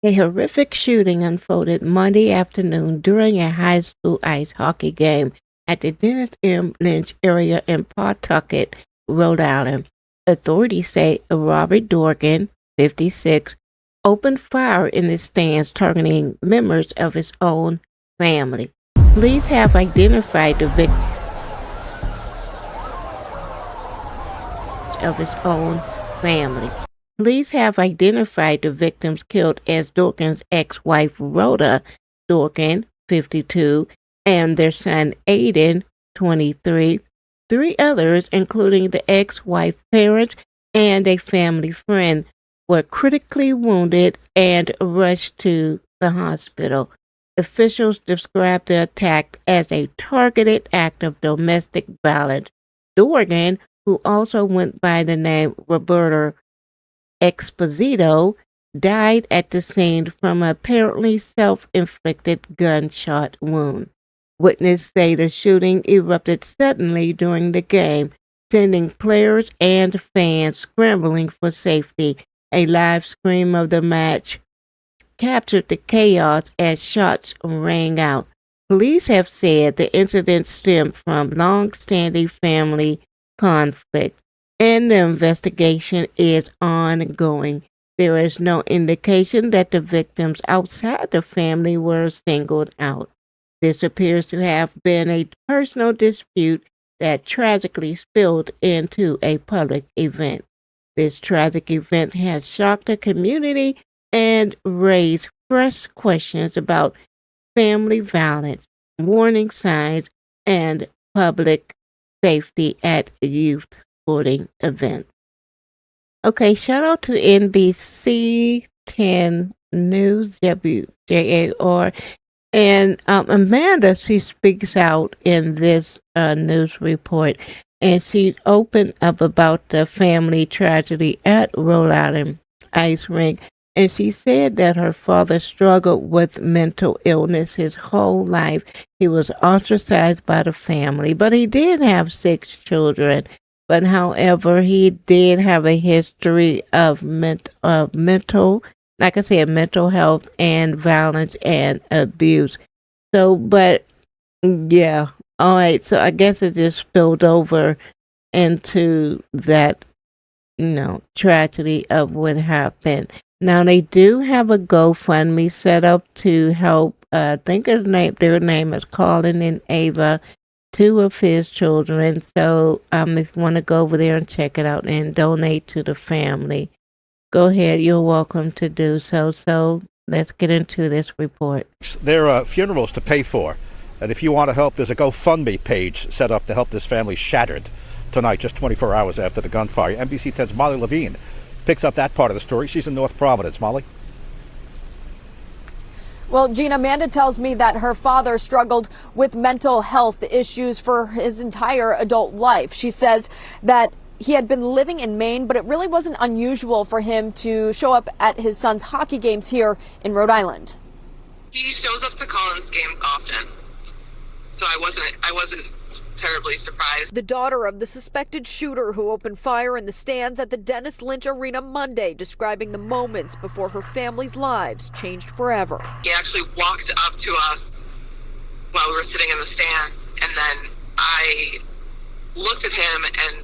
A horrific shooting unfolded Monday afternoon during a high school ice hockey game at the Dennis M. Lynch area in Pawtucket, Rhode Island. Authorities say Robert Dorgan, 56, opened fire in the stands targeting members of his own family. Police have identified the victim of his own family. Police have identified the victims killed as Dorgan's ex-wife Rhoda Dorgan, 52, and their son Aiden, 23. Three others, including the ex-wife's parents and a family friend, were critically wounded and rushed to the hospital. Officials described the attack as a targeted act of domestic violence. Dorgan, who also went by the name Roberto Exposito, died at the scene from an apparently self-inflicted gunshot wound. Witnesses say the shooting erupted suddenly during the game, sending players and fans scrambling for safety. A live stream of the match captured the chaos as shots rang out. Police have said the incident stemmed from long-standing family conflict, and the investigation is ongoing. There is no indication that the victims outside the family were singled out. This appears to have been a personal dispute that tragically spilled into a public event. This tragic event has shocked the community and raised fresh questions about family violence, warning signs, and public safety at youth sporting events. Okay, shout out to NBC 10 News, WJAR. And Amanda, she speaks out in this news report, and she's open up about the family tragedy at Rhode Island Ice Rink. And she said that her father struggled with mental illness his whole life. He was ostracized by the family, but he did have 6 children. But however, he did have a history of mental, like I said, mental health and violence and abuse. So, but yeah, all right. So I guess it just spilled over into that, tragedy of what happened. Now they do have a GoFundMe set up to help. I think their name is Colin and Ava, 2 of his children. So if you want to go over there and check it out and donate to the family, go ahead. You're welcome to do so. So let's get into this report. There are funerals to pay for, and if you want to help, there's a GoFundMe page set up to help this family shattered tonight, just 24 hours after the gunfire. NBC 10's Molly Levine picks up that part of the story. She's in North Providence. Molly? Well, Gina, Amanda tells me that her father struggled with mental health issues for his entire adult life. She says that he had been living in Maine, but it really wasn't unusual for him to show up at his son's hockey games here in Rhode Island. He shows up to Colin's games often, so I wasn't terribly surprised. The daughter of the suspected shooter who opened fire in the stands at the Dennis Lynch Arena Monday, describing the moments before her family's lives changed forever. He actually walked up to us while we were sitting in the stand, and then I looked at him and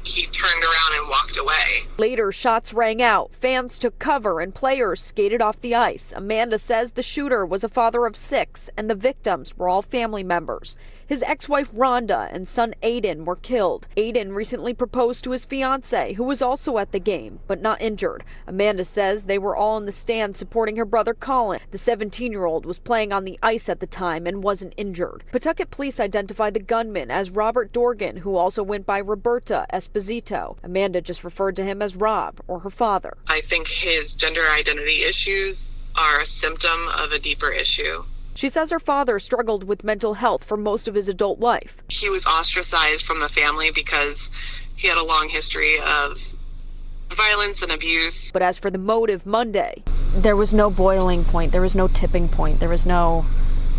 he turned around and walked away. Later, shots rang out. Fans took cover and players skated off the ice. Amanda says the shooter was a father of 6 and the victims were all family members. His ex-wife Rhonda and son Aiden were killed. Aiden recently proposed to his fiancée, who was also at the game, but not injured. Amanda says they were all in the stands supporting her brother Colin. The 17-year-old was playing on the ice at the time and wasn't injured. Pawtucket police identified the gunman as Robert Dorgan, who also went by Roberta Esposito. Amanda just referred to him as Rob, or her father. I think his gender identity issues are a symptom of a deeper issue. She says her father struggled with mental health for most of his adult life. He was ostracized from the family because he had a long history of violence and abuse. But as for the motive Monday, there was no boiling point, there was no tipping point, there was no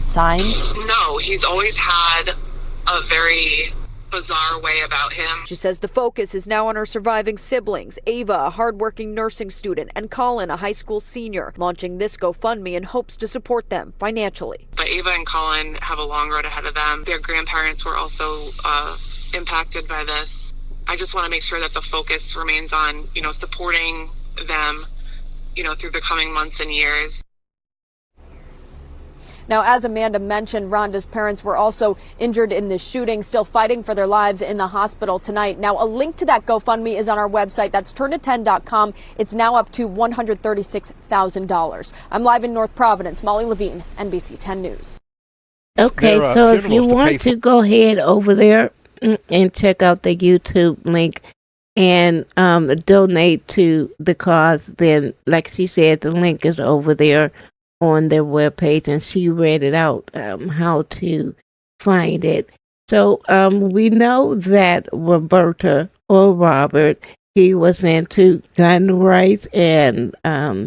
signs. No, he's always had a very bizarre way about him. She says the focus is now on her surviving siblings, Ava, a hardworking nursing student, and Colin, a high school senior, launching this GoFundMe in hopes to support them financially. But Ava and Colin have a long road ahead of them. Their grandparents were also impacted by this. I just want to make sure that the focus remains on, supporting them, through the coming months and years. Now, as Amanda mentioned, Rhonda's parents were also injured in this shooting, still fighting for their lives in the hospital tonight. Now, a link to that GoFundMe is on our website. That's turnto10.com. It's now up to $136,000. I'm live in North Providence. Molly Levine, NBC 10 News. Okay, so if you want to go ahead over there and check out the YouTube link and donate to the cause, then, like she said, the link is over there on their webpage, and she read it out how to find it. So we know that Roberta or Robert, he was into gun rights, and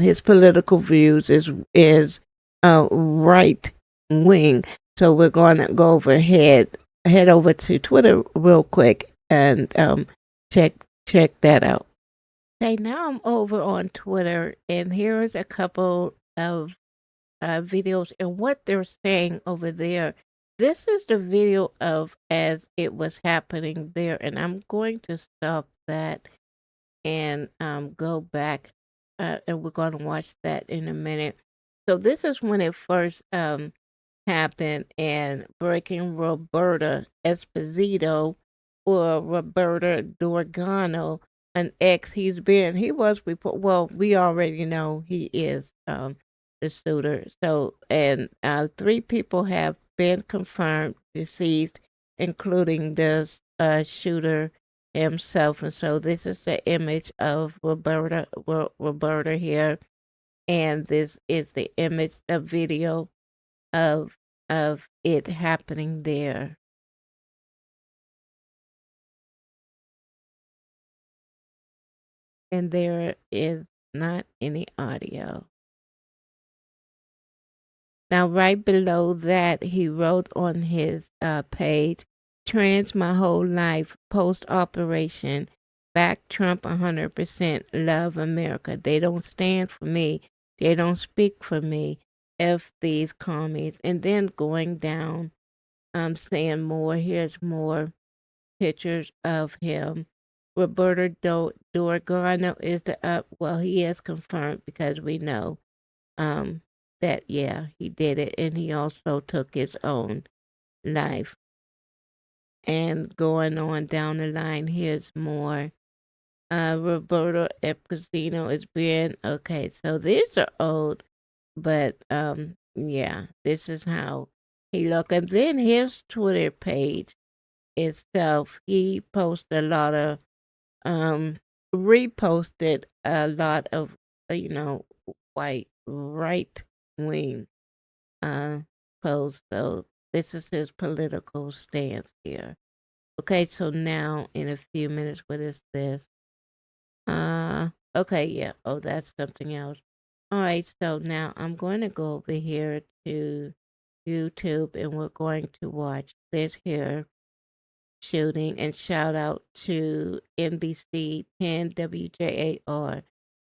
his political views is right wing. So we're going to go head over to Twitter real quick and check that out. Okay, now I'm over on Twitter, and here's a couple of videos and what they're saying over there. This is the video of as it was happening there, and I'm going to stop that and go back, and we're going to watch that in a minute. So this is when it first happened, and breaking Roberta Esposito, or Roberto Dorgano, an ex. He was reported. Well, we already know he is the shooter. So, and 3 people have been confirmed deceased, including the shooter himself. And so this is the image of Roberta here, and this is the image, the video of it happening there. And there is not any audio. Now, right below that, he wrote on his page, "Trans my whole life, post-operation, back Trump 100%, love America. They don't stand for me. They don't speak for me. F these commies." And then going down, saying more. Here's more pictures of him. Roberto Dorgano is he is confirmed, because we know that, yeah, he did it, and he also took his own life. And going on down the line, here's more. Roberto Esposito is being, okay, so these are old, but yeah, this is how he looked. And then his Twitter page itself, he posted a lot of reposted a lot of white right wing posts. So this is his political stance here. Okay, so now in a few minutes, what is this? Okay, yeah. Oh, that's something else. All right, so now I'm going to go over here to YouTube, and we're going to watch this here shooting, and shout out to NBC 10 WJAR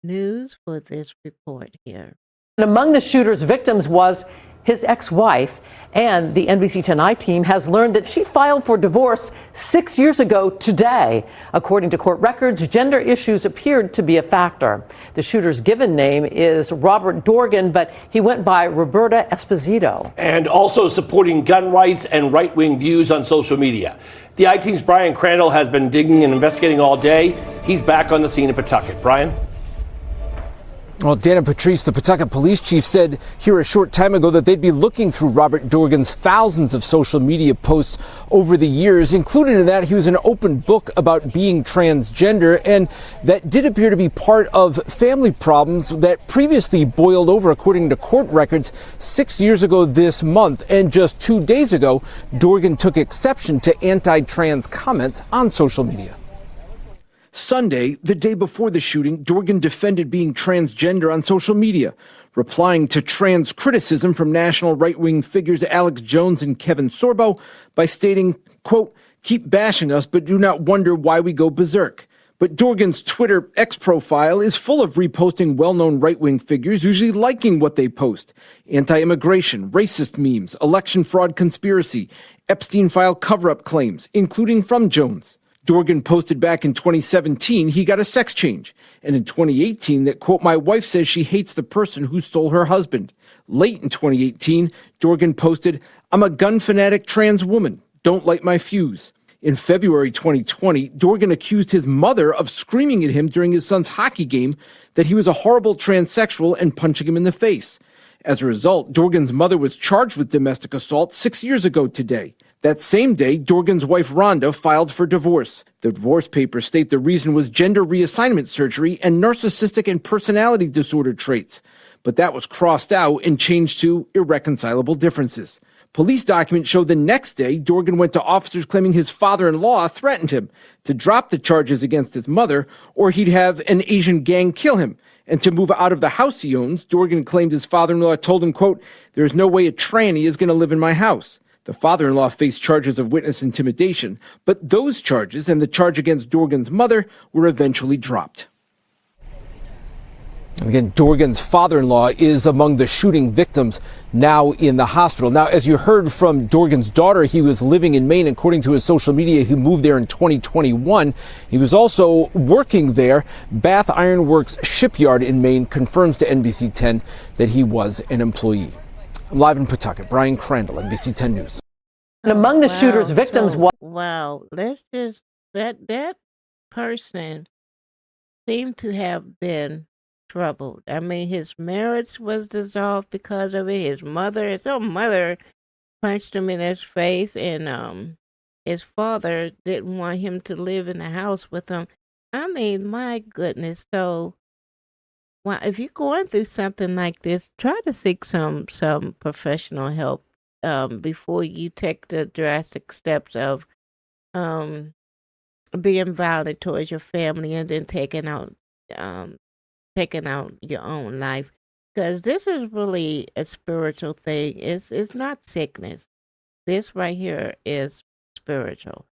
News for this report here. And among the shooter's victims was his ex-wife, and the NBC Tonight team has learned that she filed for divorce 6 years ago today. According to court records, gender issues appeared to be a factor. The shooter's given name is Robert Dorgan, but he went by Roberta Esposito. And also supporting gun rights and right-wing views on social media. The I-Team's Brian Crandall has been digging and investigating all day. He's back on the scene in Pawtucket. Brian? Well, Dana Patrice, the Pawtucket police chief, said here a short time ago that they'd be looking through Robert Dorgan's thousands of social media posts over the years. Included in that, he was an open book about being transgender, and that did appear to be part of family problems that previously boiled over, according to court records, 6 years ago this month. And just 2 days ago, Dorgan took exception to anti-trans comments on social media. Sunday, the day before the shooting, Dorgan defended being transgender on social media, replying to trans criticism from national right-wing figures Alex Jones and Kevin Sorbo by stating, quote, keep bashing us but do not wonder why we go berserk. But Dorgan's Twitter X profile is full of reposting well-known right-wing figures, usually liking what they post. Anti-immigration, racist memes, election fraud conspiracy, Epstein file cover-up claims, including from Jones. Dorgan posted back in 2017 he got a sex change, and in 2018 that, quote, my wife says she hates the person who stole her husband. Late in 2018, Dorgan posted, I'm a gun fanatic trans woman. Don't light my fuse. In February 2020, Dorgan accused his mother of screaming at him during his son's hockey game that he was a horrible transsexual and punching him in the face. As a result, Dorgan's mother was charged with domestic assault 6 years ago today. That same day, Dorgan's wife Rhonda filed for divorce. The divorce papers state the reason was gender reassignment surgery and narcissistic and personality disorder traits. But that was crossed out and changed to irreconcilable differences. Police documents show the next day, Dorgan went to officers claiming his father-in-law threatened him to drop the charges against his mother or he'd have an Asian gang kill him. And to move out of the house he owns, Dorgan claimed his father-in-law told him, quote, there's no way a tranny is going to live in my house. The father-in-law faced charges of witness intimidation, but those charges and the charge against Dorgan's mother were eventually dropped. And again, Dorgan's father-in-law is among the shooting victims now in the hospital. Now, as you heard from Dorgan's daughter, he was living in Maine. According to his social media, he moved there in 2021. He was also working there. Bath Iron Works shipyard in Maine confirms to NBC 10 that he was an employee. I'm live in Pawtucket. Brian Crandall, NBC 10 News. And among the shooter's victims was... Wow, let's just, that person seemed to have been troubled. I mean, his marriage was dissolved because of it. His own mother punched him in his face, and his father didn't want him to live in the house with him. I mean, my goodness. So, well, if you're going through something like this, try to seek some professional help before you take the drastic steps of being violent towards your family and then taking out your own life, because this is really a spiritual thing. It's not sickness. This right here is spiritual.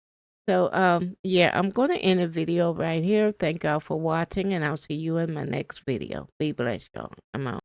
So yeah, I'm going to end the video right here. Thank y'all for watching, and I'll see you in my next video. Be blessed, y'all. I'm out.